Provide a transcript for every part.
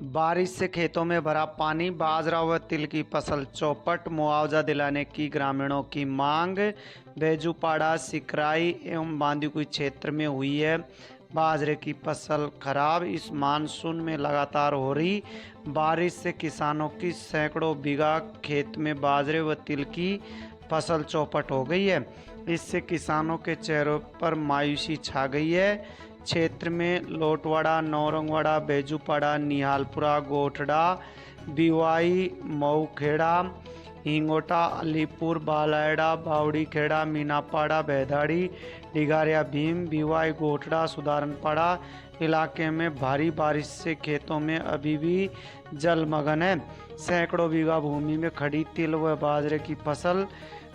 बारिश से खेतों में भरा पानी, बाजरा व तिल की फसल चौपट, मुआवजा दिलाने की ग्रामीणों की मांग। बेजूपाड़ा, सिकराई एवं बांदीकुई क्षेत्र में हुई है बाजरे की फसल खराब। इस मानसून में लगातार हो रही बारिश से किसानों की सैकड़ों बीघा खेत में बाजरे व तिल की फसल चौपट हो गई है। इससे किसानों के चेहरों पर मायूसी छा गई है। क्षेत्र में लोटवाड़ा, नौरंगवाड़ा, बेजूपाड़ा, निहालपुरा, गोठड़ा, बिवाई, मऊखेड़ा, हिंगोटा, अलीपुर, बालायड़ा, बावड़ी खेड़ा, मीनापाड़ा, बेधाड़ी, डिगारिया भीम, बिवाई, गोठड़ा, सुधारनपाड़ा इलाके में भारी बारिश से खेतों में अभी भी जलमग्न है। सैकड़ों बीघा भूमि में खड़ी तिल व बाजरे की फसल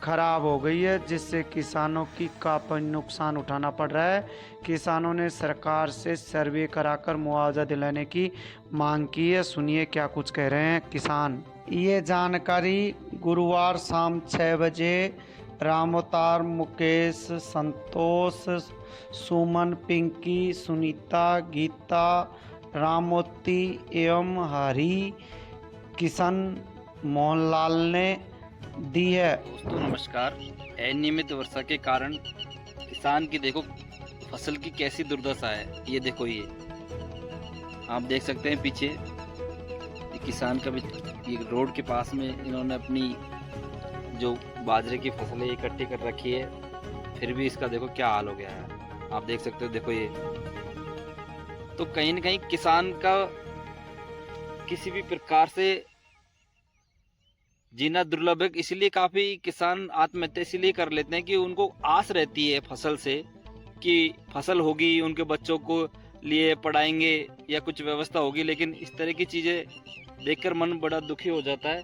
खराब हो गई है, जिससे किसानों की काफी नुकसान उठाना पड़ रहा है। किसानों ने सरकार से सर्वे कराकर मुआवजा दिलाने की मांग की है। सुनिए क्या कुछ कह रहे हैं किसान। ये जानकारी गुरुवार शाम 6 बजे रामोतार, मुकेश, संतोष, सुमन, पिंकी, सुनीता, गीता, रामोती एवं हरी किशन मोहनलाल ने दी है। दोस्तों नमस्कार। अनियमित वर्षा के कारण किसान की देखो फसल की कैसी दुर्दशा है। ये देखो, ये आप देख सकते हैं पीछे ये किसान का भी ये रोड के पास में इन्होंने अपनी जो बाजरे की फसलें इकट्ठी कर रखी है, फिर भी इसका देखो क्या हाल हो गया है। आप देख सकते हो, देखो ये तो कहीं न कहीं किसान का किसी भी प्रकार से जीना दुर्लभ है। इसलिए काफी किसान आत्महत्या इसलिए कर लेते हैं कि उनको आस रहती है फसल से कि फसल होगी, उनके बच्चों को लिए पढ़ाएंगे या कुछ व्यवस्था होगी, लेकिन इस तरह की चीजें देखकर मन बड़ा दुखी हो जाता है।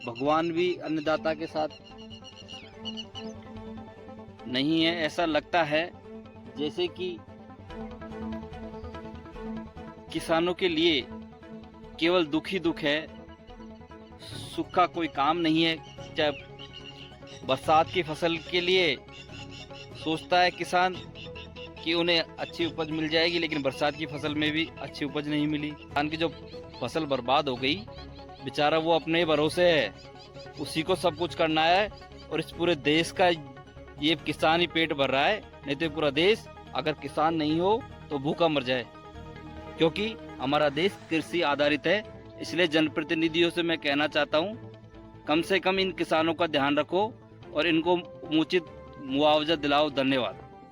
भगवान भी अन्नदाता के साथ नहीं है, ऐसा लगता है जैसे कि किसानों के लिए केवल दुख ही दुख है, सुख का कोई काम नहीं है। चाहे बरसात की फसल के लिए सोचता है किसान कि उन्हें अच्छी उपज मिल जाएगी, लेकिन बरसात की फसल में भी अच्छी उपज नहीं मिली। किसान की जो फसल बर्बाद हो गई, बेचारा वो अपने भरोसे है, उसी को सब कुछ करना है और इस पूरे देश का ये किसान ही पेट भर रहा है। नहीं तो पूरा देश अगर किसान नहीं हो तो भूखा मर जाए, क्योंकि हमारा देश कृषि आधारित है। इसलिए जनप्रतिनिधियों से मैं कहना चाहता हूं, कम से कम इन किसानों का ध्यान रखो और इनको उचित मुआवजा दिलाओ। धन्यवाद।